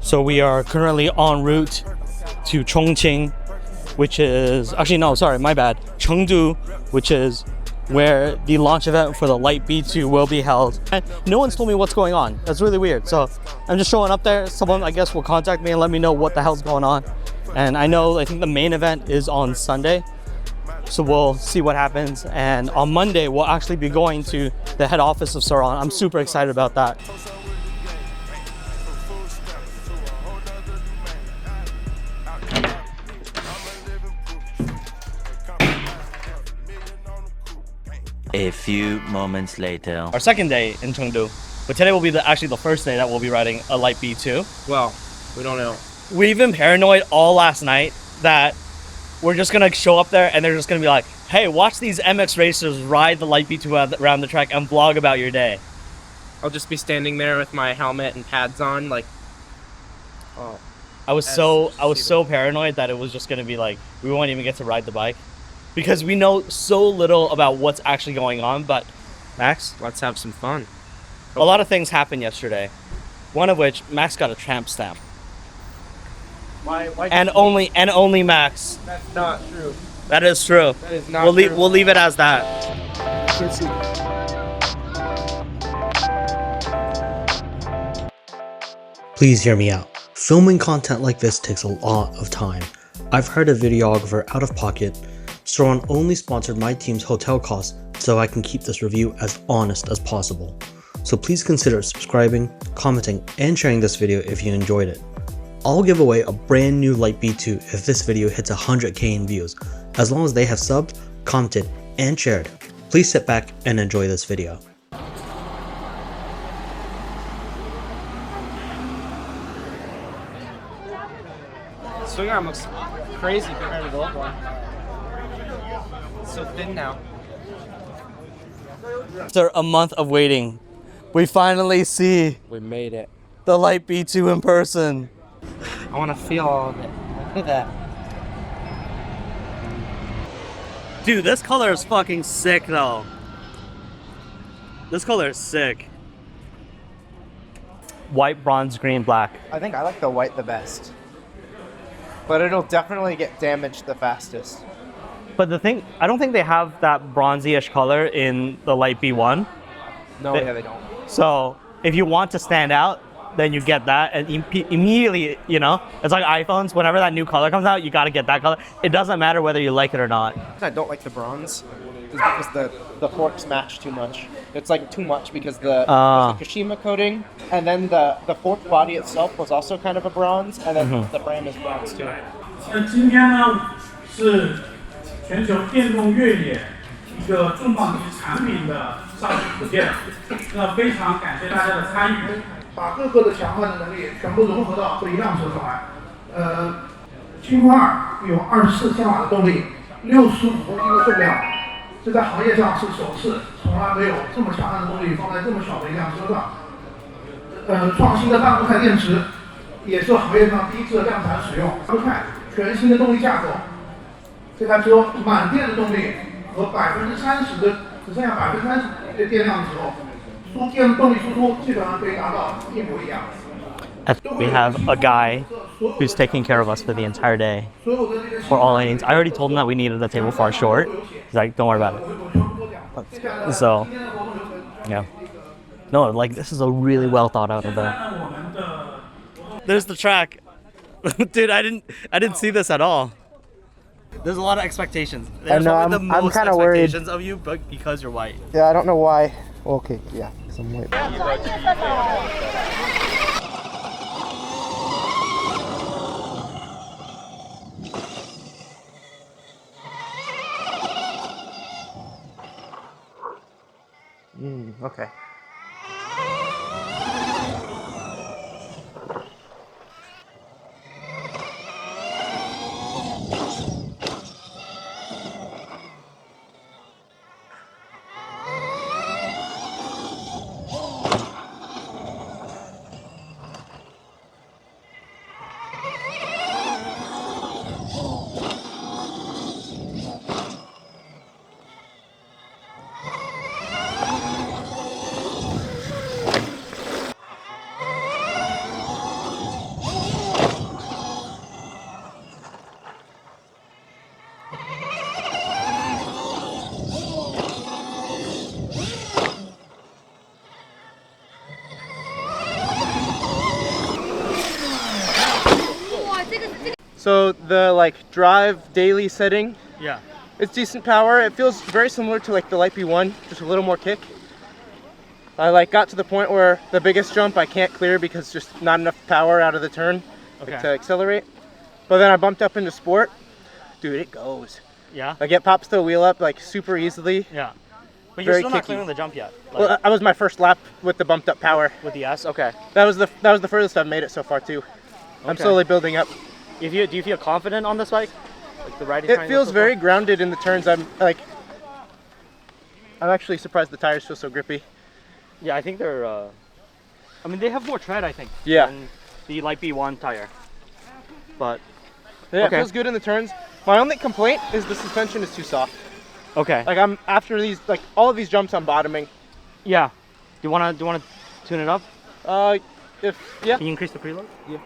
So we are currently en route to Chongqing, which is actually no, sorry, my bad. Chengdu, which is where the launch event for the Light Bee 2 will be held. And no one's told me what's going on. That's really weird. So I'm just showing up there. Someone, I guess, will contact me and let me know what the hell's going on. And I think the main event is on Sunday. So we'll see what happens. And on Monday, we'll actually be going to the head office of Surron. I'm super excited about that. A few moments later. Our second day in Chengdu, but today will be actually the first day that we'll be riding a Light Bee 2. Well, we don't know. We've been paranoid all last night that we're just gonna show up there and they're just gonna be like, hey, watch these MX racers ride the Light Bee 2 around the track and vlog about your day. I'll just be standing there with my helmet and pads on, like, oh. I was so paranoid that it was just gonna be like, we won't even get to ride the bike. Because we know so little about what's actually going on, but Max, Let's have some fun. a lot of things happened yesterday. One of which, Max got a tramp stamp. Why And only Max. That's not true. That is true. That is not true. We'll leave it as that. Please hear me out. Filming content like this takes a lot of time. I've hired a videographer out of pocket. Surron only sponsored my team's hotel costs so I can keep this review as honest as possible. So please consider subscribing, commenting, and sharing this video if you enjoyed it. I'll give away a brand new Light Bee 2 if this video hits 100k in views, as long as they have subbed, commented, and shared. Please sit back and enjoy this video. Swing arm looks crazy compared to the old one. It's so thin now. After a month of waiting, we finally see We made it. the Light Bee 2 in person. I want to feel all of it. Look at that. Dude, this color is fucking sick though. This color is sick. White, bronze, green, black. I think I like the white the best. But it'll definitely get damaged the fastest. But the thing, I don't think they have that bronzy-ish color in the Light Bee 1. No, yeah, they don't. So if you want to stand out, then you get that, and immediately, you know, it's like iPhones. Whenever that new color comes out, you got to get that color. It doesn't matter whether you like it or not. I don't like the bronze. Is because the forks match too much. It's like too much because there's the Kashima coating, and then the fork body itself was also kind of a bronze, and then the frame is bronze too. 今天呢是全球电动越野一个重磅级产品的上市组件，那非常感谢大家的参与，把各个的强悍的能力全部融合到这一辆车上来。轻空2有24千瓦的动力，65公斤的重量，这在行业上是首次，从来没有这么强悍的动力放在这么小的一辆车上。创新的大固态电池也是行业上第一次量产使用，大固态全新的动力架构。这台车满电的动力和30%的只剩下30%的电量的时候，动力输出基本上可以达到一模一样。We have a guy who's taking care of us for the entire day for all our needs. I already told him that we needed a table far short. He's like, don't worry about it. So, yeah. No, like, this is a really well thought out event. There's the track. Dude, I didn't see this at all. There's a lot of expectations. There's I'm kind of worried. Expectations of you, but because you're white. Yeah, I don't know why. Okay, yeah, because I'm white. Okay. So the like drive daily setting, Yeah. it's decent power. It feels very similar to like the Light Bee 1, just a little more kick. I like got to the point where the biggest jump I can't clear because just not enough power out of the turn to accelerate. But then I bumped up into sport. Dude, it goes. Yeah. Like it pops the wheel up like super easily. Yeah. But you're Very still not kicky. clearing the jump yet. Like, Well, that was my first lap with the bumped up power. with the S. Okay. That was the furthest I've made it so far too. I'm Okay. slowly building up. Do you feel confident on this bike? Like the riding. It feels very grounded in the turns. I'm actually surprised the tires feel so grippy. Yeah, I think they're. I mean, they have more tread, I think. Yeah. Than the Light Bee 1 tire. But. Yeah, Okay. it feels good in the turns. My only complaint is the suspension is too soft. Okay. Like I'm after these, like all of these jumps, I'm bottoming. Yeah. Do you wanna tune it up? Yeah. Can you increase the preload? Yeah.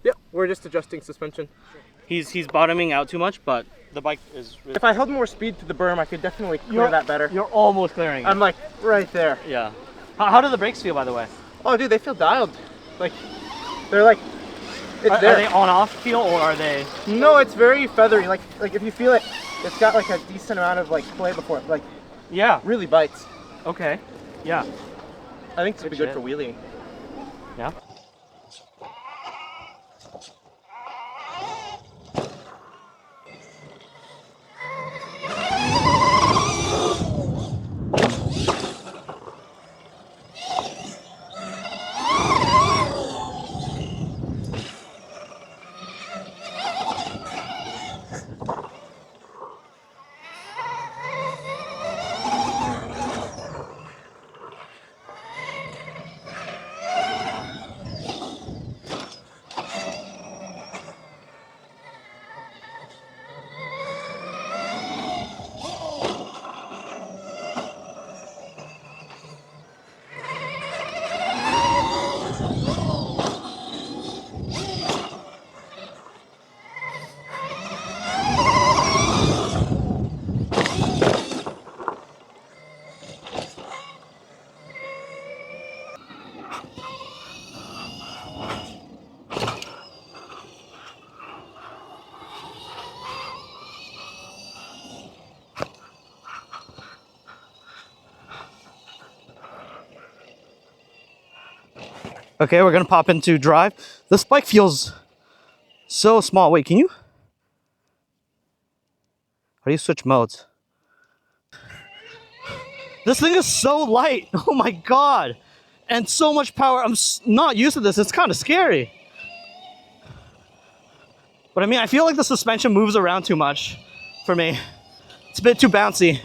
Yeah, we're just adjusting suspension. He's bottoming out too much, but the bike is. Really If I held more speed to the berm, I could definitely clear that better. You're almost clearing it. I'm like right there. Yeah. How do the brakes feel, by the way? Oh, dude, they feel dialed. Like they're like it's Are there. they on-off feel, or are they? No, it's very feathery. Like if you feel it, it's got like a decent amount of like play before it like Yeah. really bites. Okay. Yeah. I think this would be good shit. for wheeling. Yeah. Okay, we're gonna pop into drive. This bike feels so small. Wait, can you? How do you switch modes? This thing is so light. Oh my god. And so much power. I'm not used to this. It's kind of scary. But I mean, I feel like the suspension moves around too much for me. It's a bit too bouncy.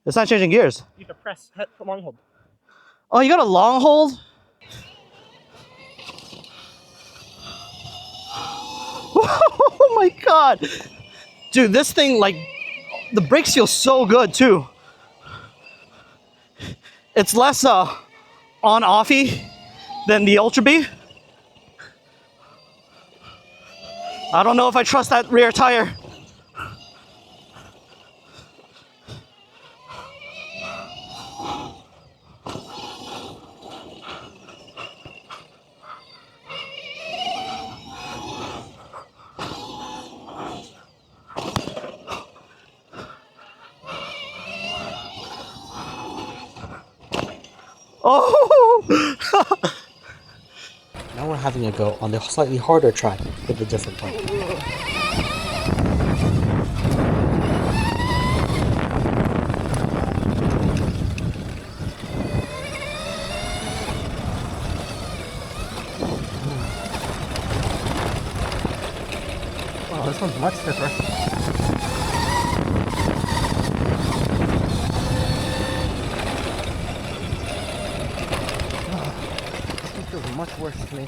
It's not changing gears. You can press long hold. Oh, you got a long hold? Oh my god. Dude, this thing, like, the brakes feel so good too. It's less on-offy than the Ultra Bee. I don't know if I trust that rear tire. Oh! Now we're having a go on the slightly harder track with a different bike. Wow, this one's much stiffer. This one feels much worse to me.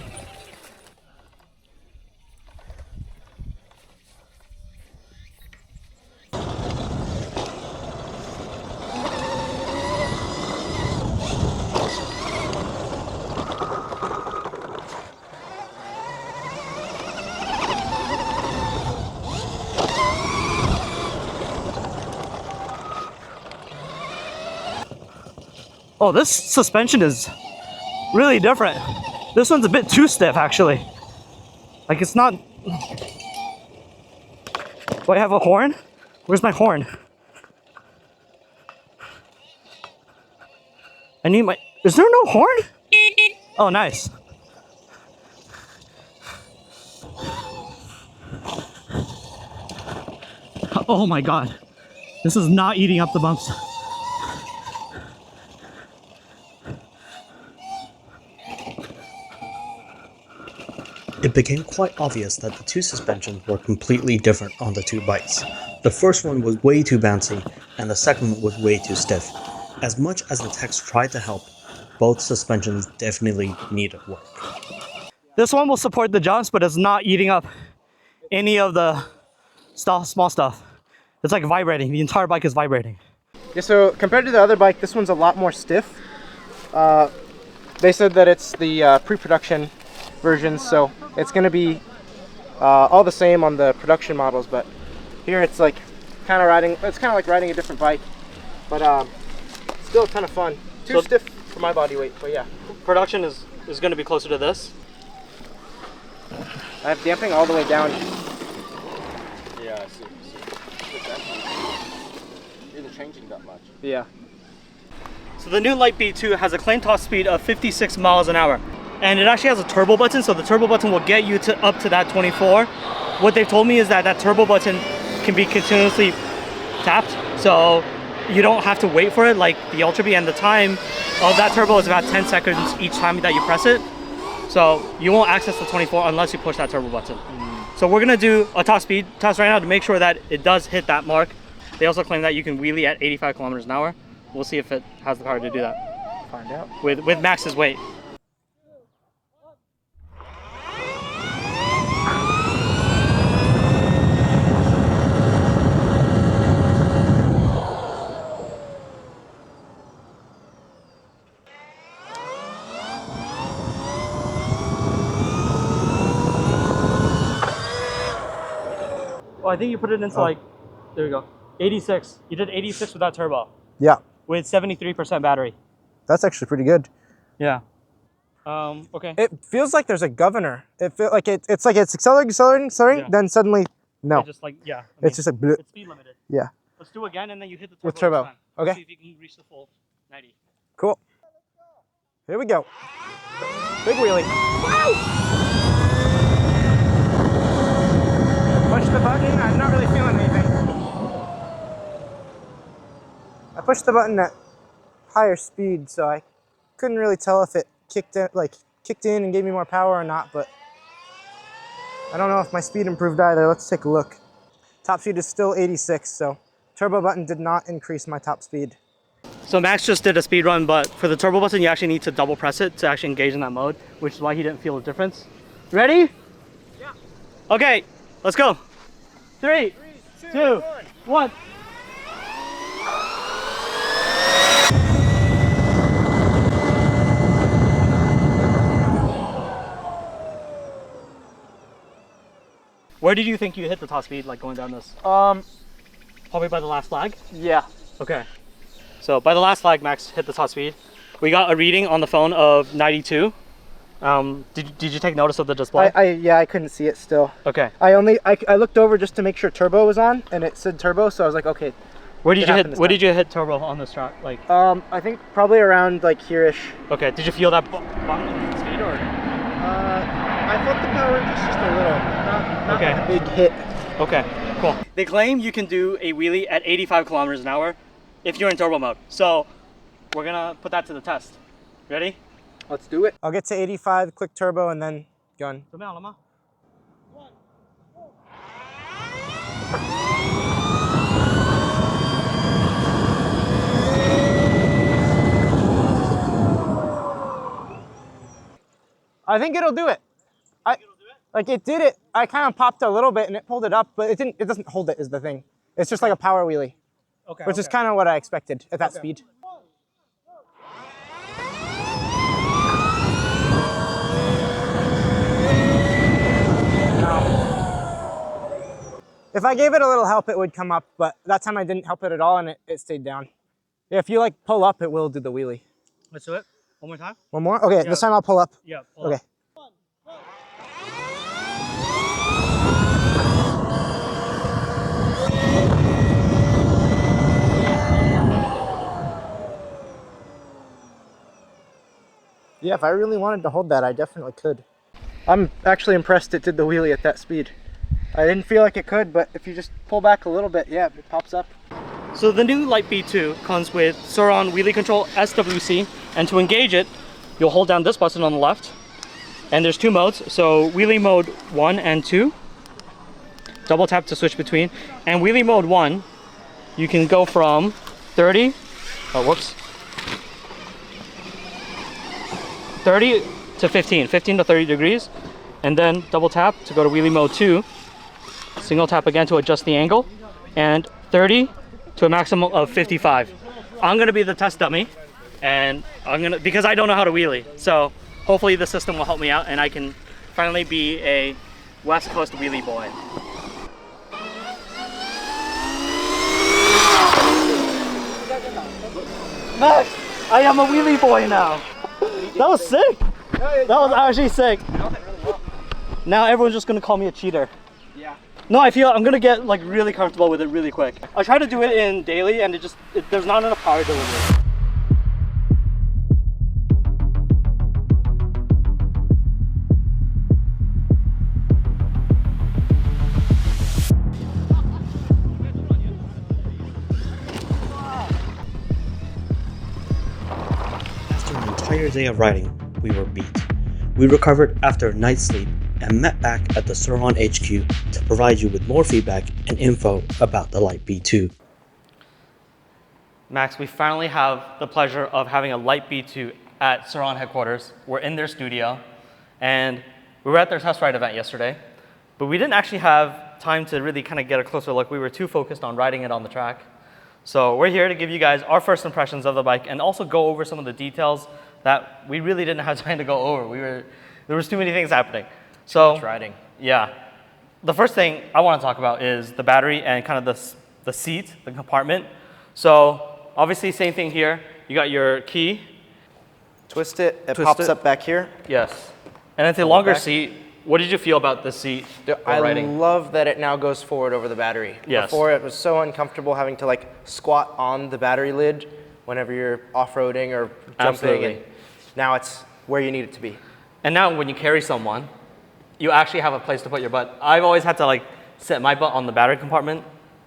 Oh, this suspension is really different. This one's a bit too stiff, actually. Like, it's not... Do I have a horn? Where's my horn? I need my... Is there no horn? Oh, nice. Oh my god. This is not eating up the bumps. It became quite obvious that the two suspensions were completely different on the two bikes. The first one was way too bouncy, and the second one was way too stiff. As much as the text tried to help, both suspensions definitely needed work. This one will support the jumps, but it's not eating up any of the small stuff. It's like vibrating. The entire bike is vibrating. Yeah, so compared to the other bike, this one's a lot more stiff. They said that it's the pre-production version, so it's going to be all the same on the production models, but here it's like kind of like riding a different bike, but still a ton of fun. Too stiff for my body weight, but yeah. Production is going to be closer to this. I have damping all the way down. Yeah, I see. Isn't changing that much. Yeah. So the new Light Bee 2 has a claim top speed of 56 miles an hour. And it actually has a turbo button, so the turbo button will get you up to that 24. What they've told me is that turbo button can be continuously tapped, so you don't have to wait for it like the Ultra Bee, and the time of that turbo is about 10 seconds each time that you press it. So you won't access the 24 unless you push that turbo button. So we're gonna do a top speed test right now to make sure that it does hit that mark. They also claim that you can wheelie at 85 kilometers an hour. We'll see if it has the power to do that. Find out. With Max's weight. Oh, I think you put it into like, there we go, 86. You did 86 without turbo. Yeah. With 73% battery. That's actually pretty good. Yeah. Okay. It feels like there's a governor. It feels like it's accelerating, Yeah. then suddenly no. It just like, yeah. I mean, It's just like bleh. it's speed limited. Yeah. Let's do again, and then you hit the turbo. With turbo. this time. Let's Okay. see if you can reach the full 90. Cool. Here we go. Big wheelie. Push the button. I'm not really feeling anything. I pushed the button at higher speed, so I couldn't really tell if it kicked in and gave me more power or not, but I don't know if my speed improved either. Let's take a look. Top speed is still 86, so turbo button did not increase my top speed. So Max just did a speed run, but for the turbo button, you actually need to double press it to actually engage in that mode, which is why he didn't feel the difference. Ready? Yeah. Okay, let's go. 3, 2, 1. Where did you think you hit the top speed, like going down this? Probably by the last flag? Yeah. Okay. So by the last flag, Max hit the top speed. We got a reading on the phone of 92. Did you take notice of the display? I couldn't see it still. Okay. I looked over just to make sure turbo was on, and it said turbo, so I was like, okay. Where did you hit turbo on this track? Like, I think probably around like here-ish. okay. Did you feel that bump in speed or? I felt the power just a little, not Okay. like a big hit. Okay, cool. They claim you can do a wheelie at 85 kilometers an hour if you're in turbo mode. So we're gonna put that to the test. Ready? Let's do it. I'll get to 85, click turbo, and then gun. I think it'll do it. Like it did it. I kind of popped a little bit and it pulled it up, but it didn't. It doesn't hold it is the thing. It's just like a power wheelie, which is kind of what I expected at that speed. If I gave it a little help, it would come up, but that time I didn't help it at all and it stayed down. If you like pull up, it will do the wheelie. Let's do it. One more time. One more? Okay, this time I'll pull up. Yeah. Okay. Yeah, if I really wanted to hold that, I definitely could. I'm actually impressed it did the wheelie at that speed. I didn't feel like it could, but if you just pull back a little bit, yeah, it pops up. So the new Light Bee 2 comes with Surron Wheelie Control SWC, and to engage it, you'll hold down this button on the left, and there's 2 modes. So wheelie mode 1 and 2, double tap to switch between, and wheelie mode 1, you can go from 30 to 15 to 30 degrees, and then double tap to go to wheelie mode 2, single tap again to adjust the angle, and 30 to a maximum of 55. I'm gonna be the test dummy, and because I don't know how to wheelie, so hopefully the system will help me out and I can finally be a West Coast wheelie boy. Max, I am a wheelie boy now. That was sick. That was actually sick. Now everyone's just gonna call me a cheater. Yeah. No, I feel I'm gonna get like really comfortable with it really quick. I try to do it in daily and there's not enough power delivery. After an entire day of riding, we were beat. We recovered after a night's sleep and met back at the Surron HQ to provide you with more feedback and info about the Light Bee 2. Max, we finally have the pleasure of having a Light Bee 2 at Surron headquarters. We're in their studio, and we were at their test ride event yesterday, but we didn't actually have time to really kind of get a closer look. We were too focused on riding it on the track. So we're here to give you guys our first impressions of the bike and also go over some of the details that we really didn't have time to go over. There was too many things happening. So Riding. Yeah. The first thing I want to talk about is the battery and kind of the seat, the compartment. So obviously same thing here. You got your key. Twist it, it Twist pops it. up back here. Yes. And it's a longer back. seat. What did you feel about this seat I while riding? love that it now goes forward over the battery. Yes. Before it was so uncomfortable having to like squat on the battery lid whenever you're off-roading or jumping. Absolutely. And now it's where you need it to be. And now when you carry someone, you actually have a place to put your butt. I've always had to like set my butt on the battery compartment.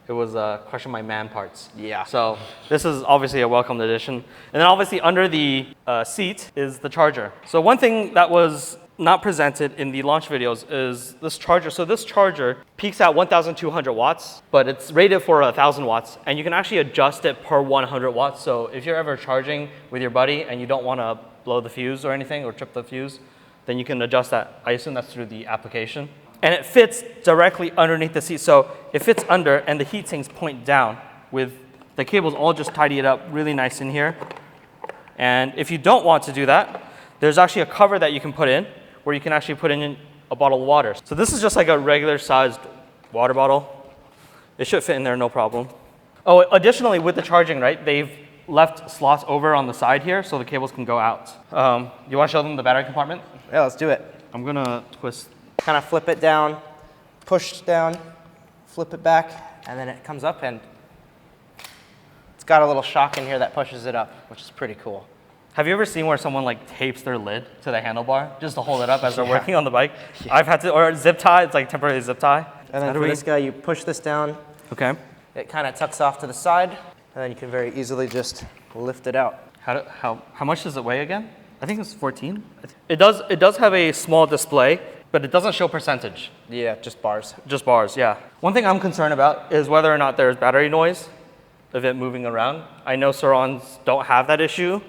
It was crushing my man parts. Yeah. So this is obviously a welcome addition. And then obviously under the seat is the charger. So one thing that was not presented in the launch videos is this charger. So this charger peaks at 1,200 watts, but it's rated for 1,000 watts. And you can actually adjust it per 100 watts. So if you're ever charging with your buddy and you don't want to blow the fuse or anything or trip the fuse, then you can adjust that. I assume that's through the application. And it fits directly underneath the seat. So it fits under and the heat sinks point down with the cables all just tidy it up really nice in here. And if you don't want to do that, there's actually a cover that you can put in where you can actually put in a bottle of water. So this is just like a regular sized water bottle. It should fit in there, no problem. Oh, additionally with the charging, right, they've left slots over on the side here so the cables can go out. You want to show them the battery compartment? Yeah, let's do it. I'm gonna twist. Kind of flip it down, push down, flip it back, and then it comes up and it's got a little shock in here that pushes it up, which is pretty cool. Have you ever seen where someone like tapes their lid to the handlebar just to hold it up as they're working on the bike? I've had to, or zip tie, it's like temporary zip tie. And then for this guy, you push this down, Okay. it kind of tucks off to the side, and then you can very easily just lift it out. How much does it weigh again? I think it's 14. It does have a small display, but it doesn't show percentage. Yeah, just bars. Just bars, yeah. One thing I'm concerned about is whether or not there's battery noise of it moving around. I know Surrons don't have that issue.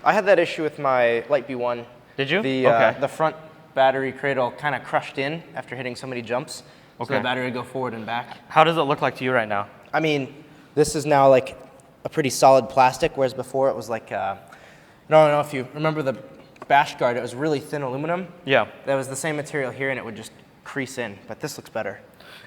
I had that issue with my Light Bee 1. Did you? The front battery cradle kind of crushed in after hitting so many jumps. Okay. So the battery would go forward and back. How does it look like to you right now? I mean, this is now like a pretty solid plastic, whereas before it was like, I don't know if you remember the bash guard, it was really thin aluminum. Yeah. That was the same material here and it would just crease in, but this looks better.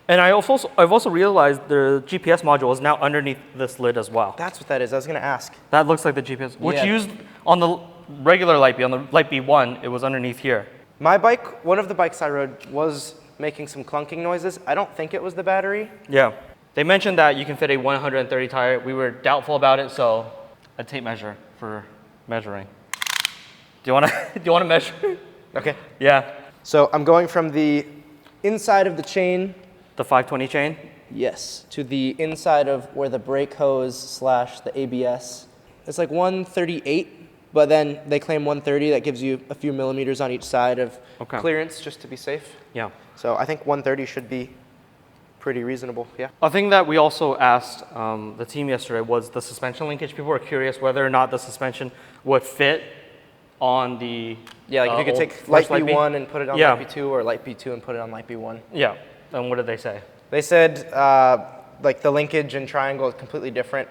And I've also realized the GPS module is now underneath this lid as well. That's what that is, I was gonna ask. That looks like the GPS, which Yeah. On the regular Light Bee, on the Light Bee 1, it was underneath here. My bike, one of the bikes I rode was making some clunking noises. I don't think it was the battery. Yeah. They mentioned that you can fit a 130 tire. We were doubtful about it, so a tape measure for measuring. Do you want to measure? Okay. Yeah. So I'm going from the inside of the chain, The 520 chain? yes, to the inside of where the brake hose / the ABS. It's like 138, but then they claim 130. That gives you a few millimeters on each side of clearance just to be safe. Yeah. So I think 130 should be pretty reasonable, yeah. A thing that we also asked the team yesterday was the suspension linkage. People were curious whether or not the suspension would fit on the Yeah, like if you could old take Light first B1 and put it on Yeah. Light B2 or Light B2 and put it on Light B1. Yeah. And what did they say? They said like the linkage and triangle is completely different.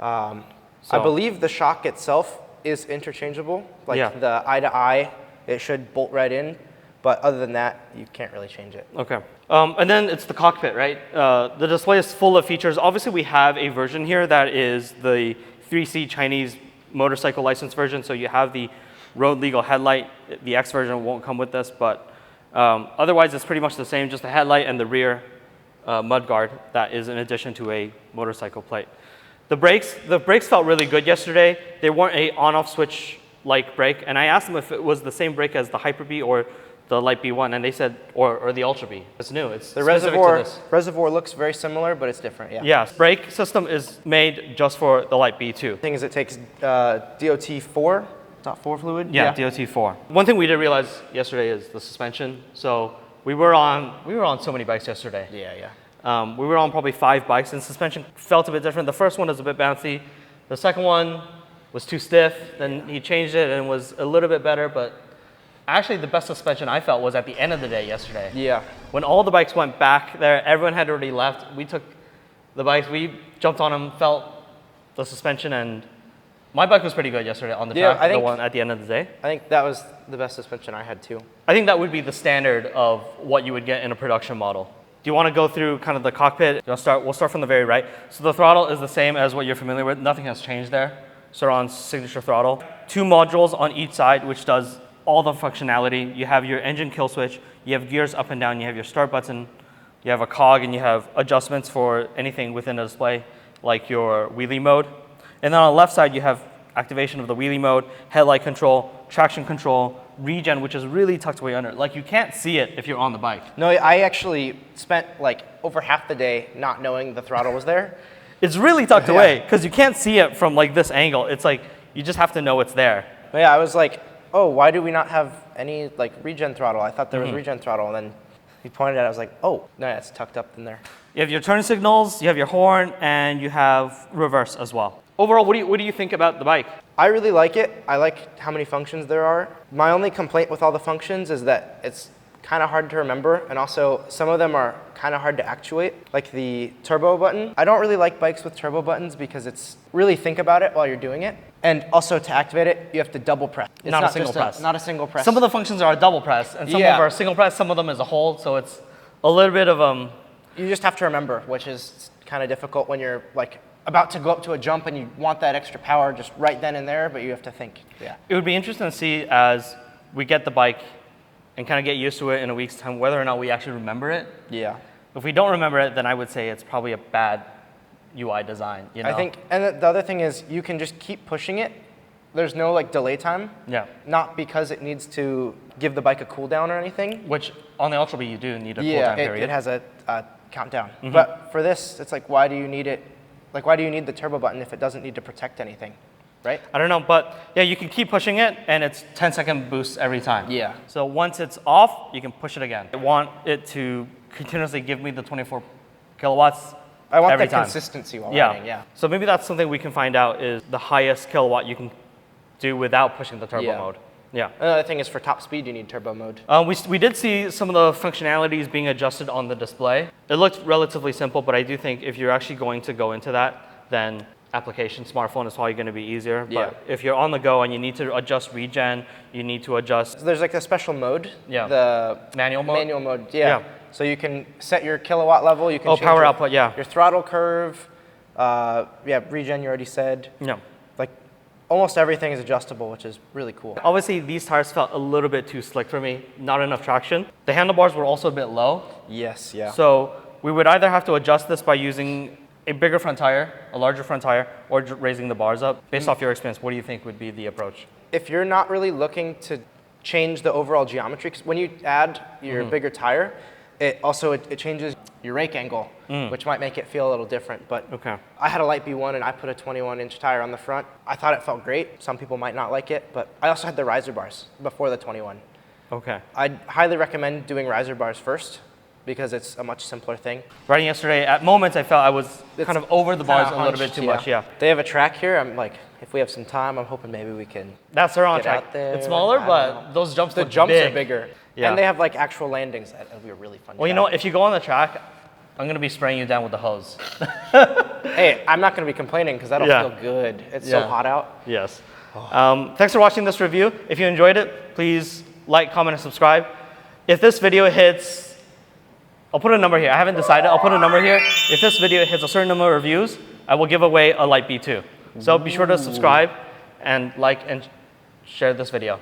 I believe the shock itself is interchangeable. Like Yeah. the eye to eye, it should bolt right in. But other than that, you can't really change it. Okay. And then it's the cockpit, right? The display is full of features. Obviously, we have a version here that is the 3C Chinese motorcycle license version. So you have the road legal headlight. The X version won't come with this, but otherwise it's pretty much the same, just the headlight and the rear mudguard that is in addition to a motorcycle plate. The brakes felt really good yesterday. They weren't a on-off switch like brake, and I asked them if it was the same brake as the Hyper Bee or the Light B1, and they said, or the Ultra Bee. It's new. It's The specific to this. reservoir looks very similar, but it's different, yeah. Yes, brake system is made just for the Light B2. The thing is, it takes DOT4, .4 fluid. Yeah, DOT4. One thing we did realize yesterday is the suspension. So we were on so many bikes yesterday. Yeah, yeah. We were on probably 5 bikes, and suspension felt a bit different. The first one was a bit bouncy. The second one was too stiff. Then he changed it and was a little bit better. But actually, the best suspension I felt was at the end of the day yesterday. Yeah. When all the bikes went back there, everyone had already left. We took the bikes, we jumped on them, felt the suspension, and my bike was pretty good yesterday on the track, the one at the end of the day. I think that was the best suspension I had too. I think that would be the standard of what you would get in a production model. Do you want to go through kind of the cockpit? We'll start from the very right. So the throttle is the same as what you're familiar with. Nothing has changed there. Surron's signature throttle. 2 modules on each side, which does all the functionality. You have your engine kill switch, you have gears up and down, you have your start button, you have a cog, and you have adjustments for anything within the display, like your wheelie mode. And then on the left side, you have activation of the wheelie mode, headlight control, traction control, regen, which is really tucked away under. Like, you can't see it if you're on the bike. No, I actually spent like over half the day not knowing the throttle was there. It's really tucked away because you can't see it from like this angle. It's like, you just have to know it's there. But yeah, I was like, oh, why do we not have any like regen throttle? I thought there was regen throttle, and then he pointed at it. I was like, oh, no, it's tucked up in there. You have your turn signals, you have your horn, and you have reverse as well. Overall, what do you think about the bike? I really like it. I like how many functions there are. My only complaint with all the functions is that it's kind of hard to remember, and also some of them are kind of hard to actuate, like the turbo button. I don't really like bikes with turbo buttons because it's really think about it while you're doing it. And also to activate it, you have to double press. It's not a single press. Not a single press. Some of the functions are a double press, and some of them are a single press, some of them is a hold, so it's a little bit of You just have to remember, which is kind of difficult when you're like about to go up to a jump and you want that extra power just right then and there, but you have to think. Yeah. It would be interesting to see as we get the bike and kind of get used to it in a week's time, whether or not we actually remember it. Yeah. If we don't remember it, then I would say it's probably a bad UI design. You know? I think, and the other thing is you can just keep pushing it. There's no like delay time. Yeah. Not because it needs to give the bike a cooldown or anything. Which on the Ultra Bee you do need a cooldown period. It has a countdown. But for this, it's like, why do you need it? Like, why do you need the turbo button if it doesn't need to protect anything, right? I don't know, but yeah, you can keep pushing it, and it's 10-second boosts every time. Yeah. So once it's off, you can push it again. I want it to continuously give me the 24 kilowatts I want every that time. consistency while riding, yeah. So maybe that's something we can find out is the highest kilowatt you can do without pushing the turbo mode. Yeah. Another thing is for top speed, you need turbo mode. We did see some of the functionalities being adjusted on the display. It looked relatively simple, but I do think if you're actually going to go into that, then application smartphone is probably going to be easier. Yeah. But if you're on the go and you need to adjust regen, you need to adjust. So there's like a special mode. Yeah. The manual mode. Manual mode. Yeah. So you can set your kilowatt level. You can change power your, output. Yeah. Your throttle curve. Regen you already said. Yeah. Like Almost everything is adjustable, which is really cool. Obviously, these tires felt a little bit too slick for me, not enough traction. The handlebars were also a bit low. Yes, yeah. So we would either have to adjust this by using a bigger front tire, a larger front tire, or raising the bars up. Based off your experience, what do you think would be the approach? If you're not really looking to change the overall geometry, because when you add your bigger tire, it changes your rake angle, which might make it feel a little different. But I had a Light Bee 1 and I put a 21-inch tire on the front. I thought it felt great. Some people might not like it, but I also had the riser bars before the 21. Okay. I'd highly recommend doing riser bars first because it's a much simpler thing. Riding yesterday, at moments I felt I was kind of over the bars a little bit too much, yeah. They have a track here. I'm like, if we have some time, I'm hoping maybe we can That's Surron get track. out there. It's smaller, I but don't know. those jumps The look jumps big. are bigger. Yeah. And they have like actual landings. It'll be a really fun Well, you know what? If you go on the track, I'm going to be spraying you down with the hose. Hey, I'm not going to be complaining because that'll Yeah. feel good. It's so hot out. Yes. Thanks for watching this review. If you enjoyed it, please like, comment, and subscribe. If this video hits, I'll put a number here. I haven't decided. I'll put a number here. If this video hits a certain number of views, I will give away a Light Bee 2. So be sure to subscribe and like and share this video.